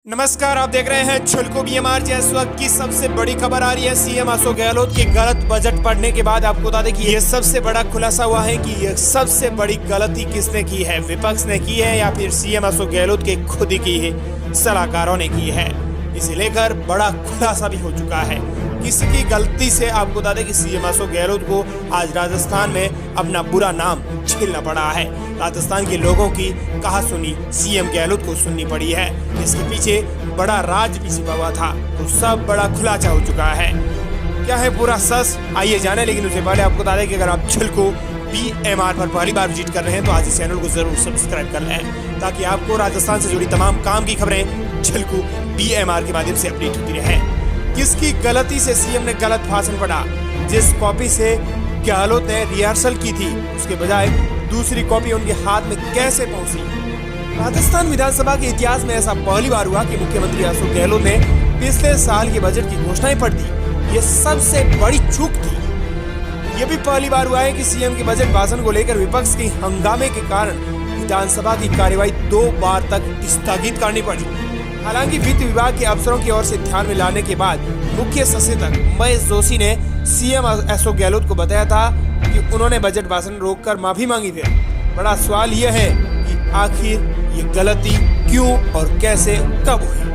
नमस्कार, आप देख रहे हैं छुलको बीएमआर। इस वक्त की सबसे बड़ी खबर आ रही है सीएम अशोक गहलोत के गलत बजट पढ़ने के बाद। आपको बता दें कि ये सबसे बड़ा खुलासा हुआ है कि ये सबसे बड़ी गलती किसने की है, विपक्ष ने की है या फिर सीएम अशोक गहलोत के खुद ही की है सलाहकारों ने की है। इसे लेकर बड़ा खुलासा भी हो चुका है। किसी की गलती से आपको बता दें कि सीएम अशोक गहलोत को आज राजस्थान में अपना बुरा नाम झेलना पड़ा है। राजस्थान के लोगों की कहा सुनी सीएम गहलोत को सुननी पड़ी है। इसके पीछे बड़ा राज भी छिपा हुआ था, तो सब बड़ा खुलासा हो चुका है। क्या है पूरा सच, आइए जाने। लेकिन उससे पहले आपको बता दें कि अगर आप छुलको बीएमआर पर पहली बार विजिट कर रहे हैं तो आज इस चैनल को जरूर सब्सक्राइब कर लें, ताकि आपको राजस्थान से जुड़ी तमाम काम की खबरें छुलको बीएमआर के माध्यम से अपडेट होती रहे। किसकी गलती से सीएम ने गलत भाषण पढ़ा? जिस कॉपी से गहलोत ने रिहर्सल की थी, उसके बजाय दूसरी कॉपी उनके हाथ में कैसे पहुंची? राजस्थान विधानसभा के इतिहास में ऐसा पहली बार हुआ कि मुख्यमंत्री अशोक गहलोत ने पिछले साल के बजट की घोषणाएं पढ़ दी। ये सबसे बड़ी चूक थी। ये भी पहली बार हुआ है कि सीएम के बजट भाषण को लेकर विपक्ष के हंगामे के कारण विधानसभा की कार्यवाही 2 बार तक स्थगित करनी पड़ी। हालांकि वित्त विभाग के अफसरों की ओर से ध्यान में लाने के बाद मुख्य सचेतक महेश जोशी ने सीएम अशोक गहलोत को बताया था कि उन्होंने बजट भाषण रोककर माफी मांगी थी। बड़ा सवाल यह है कि आखिर ये गलती क्यों और कैसे कब हुई?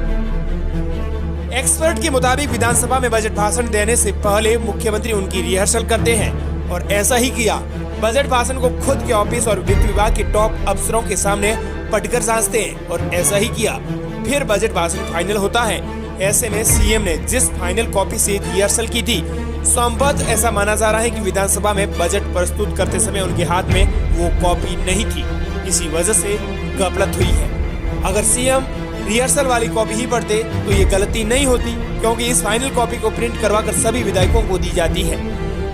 एक्सपर्ट के मुताबिक विधानसभा में बजट भाषण देने से पहले मुख्यमंत्री उनकी रिहर्सल करते हैं और ऐसा ही किया। बजट भाषण को खुद के ऑफिस और वित्त विभाग के टॉप अफसरों के सामने पढ़कर जांचते हैं और ऐसा ही किया। फिर बजट भाषण फाइनल होता है। ऐसे में सीएम ने जिस फाइनल कॉपी से रिहर्सल की थी, संभवत ऐसा माना जा रहा है कि विधानसभा में बजट प्रस्तुत करते समय उनके हाथ में वो कॉपी नहीं थी। इसी वजह से गलत हुई है। अगर सीएम रिहर्सल वाली कॉपी ही पढ़ते तो ये गलती नहीं होती, क्योंकि इस फाइनल कॉपी को प्रिंट करवाकर सभी विधायकों को दी जाती है।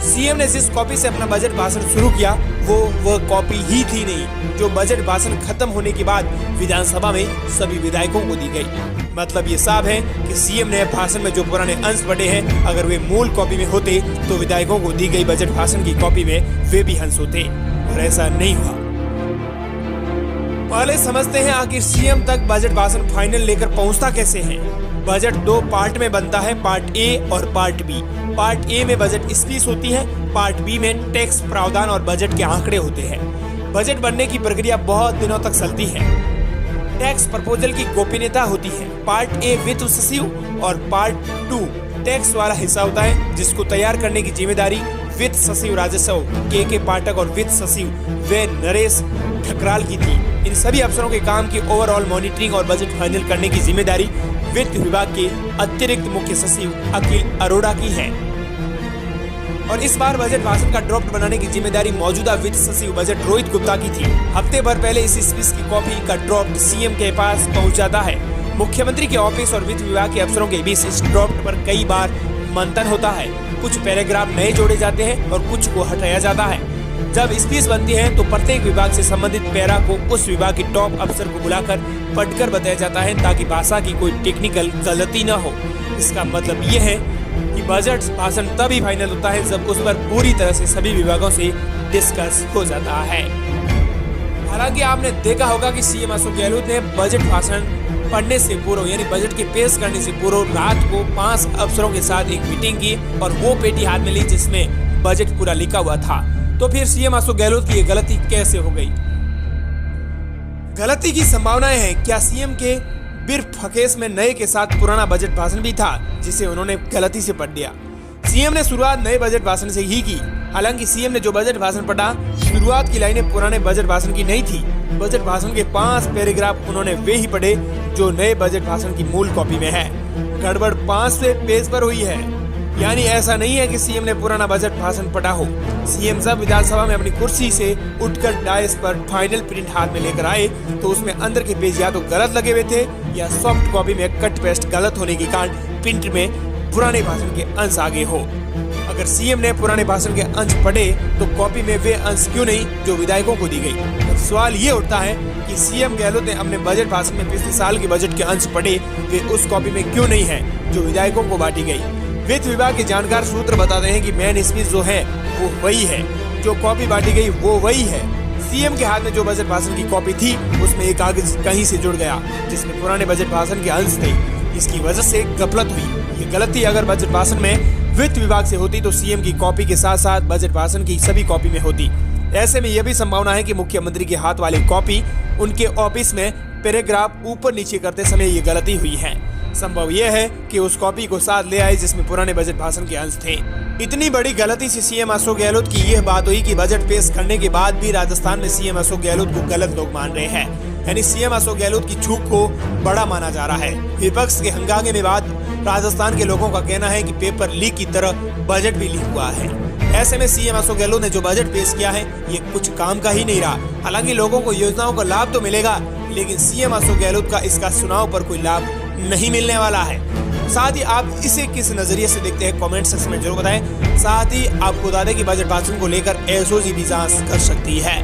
सीएम ने जिस कॉपी से अपना बजट भाषण शुरू किया वो कॉपी ही थी नहीं, जो बजट भाषण खत्म होने के बाद विधानसभा में सभी विधायकों को दी गई। मतलब ये साफ है कि सीएम ने भाषण में जो पुराने अंश पढ़े हैं, अगर वे मूल कॉपी में होते तो विधायकों को दी गई बजट भाषण की कॉपी में वे भी अंश होते, और ऐसा नहीं हुआ। पहले समझते हैं आखिर सीएम तक बजट भाषण फाइनल लेकर पहुंचता कैसे है। बजट 2 पार्ट में बनता है, पार्ट ए और पार्ट बी। पार्ट ए में बजट स्पीच होती है, पार्ट बी में टैक्स प्रावधान और बजट के आंकड़े होते हैं। बजट बनने की प्रक्रिया बहुत दिनों तक चलती है। टैक्स प्रपोजल की गोपनीयता होती है। पार्ट ए वित्त सचिव और पार्ट 2 टैक्स वाला हिस्सा होता है, जिसको तैयार करने की जिम्मेदारी वित्त सचिव राजस्व के पाठक और वित्त सचिव वे नरेश ठकराल की थी। इन सभी अफसरों के काम की ओवरऑल मॉनिटरिंग और बजट फाइनल करने की जिम्मेदारी वित्त विभाग के अतिरिक्त मुख्य सचिव अखिल अरोड़ा की है। और इस बार बजट भाषण का ड्राफ्ट बनाने की जिम्मेदारी मौजूदा वित्त सचिव बजट रोहित गुप्ता की थी। हफ्ते भर पहले इस स्पीच की कॉपी का ड्राफ्ट सीएम के पास पहुंच जाता है। मुख्यमंत्री के ऑफिस और वित्त विभाग के अफसरों के बीच इस ड्राफ्ट पर कई बार मंथन होता है। कुछ पैराग्राफ नए जोड़े जाते हैं और कुछ को हटाया जाता है। जब स्पीच बनती है तो प्रत्येक विभाग से संबंधित पैरा को उस विभाग के टॉप अफसर को बुलाकर पढ़कर बताया जाता है, ताकि भाषा की कोई टेक्निकल गलती न हो। इसका मतलब ये है कि बजट भाषण तभी फाइनल होता है जब उस पर पूरी तरह से सभी विभागों से डिस्कस हो जाता है। हालांकि आपने देखा होगा कि सीएम अशोक गहलोत ने बजट भाषण पढ़ने से पूर्व, यानी बजट के पेश करने से पूर्व रात को 5 अफसरों के साथ एक मीटिंग की और वो पेटी हाथ में ली जिसमें बजट पूरा लिखा हुआ था। तो फिर सीएम अशोक गहलोत की ये गलती कैसे हो गई? गलती की संभावनाएं हैं। क्या सीएम के बिर फकेस में नए के साथ पुराना बजट भाषण भी था, जिसे उन्होंने गलती से पढ़ दिया? सीएम ने शुरुआत नए बजट भाषण से ही की। हालांकि सीएम ने जो बजट भाषण पढ़ा, शुरुआत की लाइनें पुराने बजट भाषण की नहीं थी। बजट भाषण के 5 पैराग्राफ उन्होंने वे ही पढ़े जो नए बजट भाषण की मूल कॉपी में है। गड़बड़ 5वें पेज पर हुई है। यानी ऐसा नहीं है कि सीएम ने पुराना बजट भाषण पढ़ा हो। सीएम जब विधानसभा में अपनी कुर्सी से उठकर डायस पर फाइनल प्रिंट हाथ में लेकर आए तो उसमें अंदर के पेज या तो गलत लगे हुए थे या सॉफ्ट कॉपी में कट पेस्ट गलत होने के कारण प्रिंट में पुराने भाषण के अंश आगे हो। अगर सीएम ने पुराने भाषण के अंश पढ़े तो कॉपी में वे अंश क्यों नहीं जो विधायकों को दी गई? तो सवाल ये उठता है कि सीएम गहलोत ने अपने बजट भाषण में पिछले साल के बजट के अंश पढ़े, वे उस कॉपी में क्यों नहीं है जो विधायकों को बांटी गई? वित्त विभाग के जानकार सूत्र बताते हैं कि मेन स्पीच जो है वो वही है, जो कॉपी बांटी गई वो वही है। सीएम के हाथ में जो बजट भाषण की कॉपी थी उसमें एक कागज कहीं से जुड़ गया जिसमें पुराने बजट भाषण के अंश थे। इसकी वजह से गफलत हुई। ये गलती अगर बजट भाषण में वित्त विभाग से होती तो सीएम की कॉपी के साथ साथ बजट भाषण की सभी कॉपी में होती। ऐसे में यह भी संभावना है कि मुख्यमंत्री के हाथ वाली कॉपी उनके ऑफिस में पैराग्राफ ऊपर नीचे करते समय ये गलती हुई है। संभव यह है कि उस कॉपी को साथ ले आए जिसमें पुराने बजट भाषण के अंश थे। इतनी बड़ी गलती से सीएम अशोक गहलोत की यह बात हुई कि बजट पेश करने के बाद भी राजस्थान में सीएम अशोक गहलोत को गलत लोग मान रहे हैं। यानी सीएम अशोक गहलोत की चूक को बड़ा माना जा रहा है। विपक्ष के हंगामे के बाद राजस्थान के लोगों का कहना है कि पेपर लीक की तरह बजट भी लीक हुआ है। ऐसे में सीएम अशोक गहलोत ने जो बजट पेश किया है ये कुछ काम का ही नहीं रहा। हालांकि लोगों को योजनाओं का लाभ तो मिलेगा, लेकिन सीएम अशोक गहलोत का इसका चुनाव पर कोई लाभ नहीं मिलने वाला है। साथ ही आप इसे किस नजरिए से देखते हैं कमेंट सेक्शन में जरूर बताएं। साथ ही आपको बता दें कि बजट भाषण को लेकर एसओजी भी जांच कर सकती है।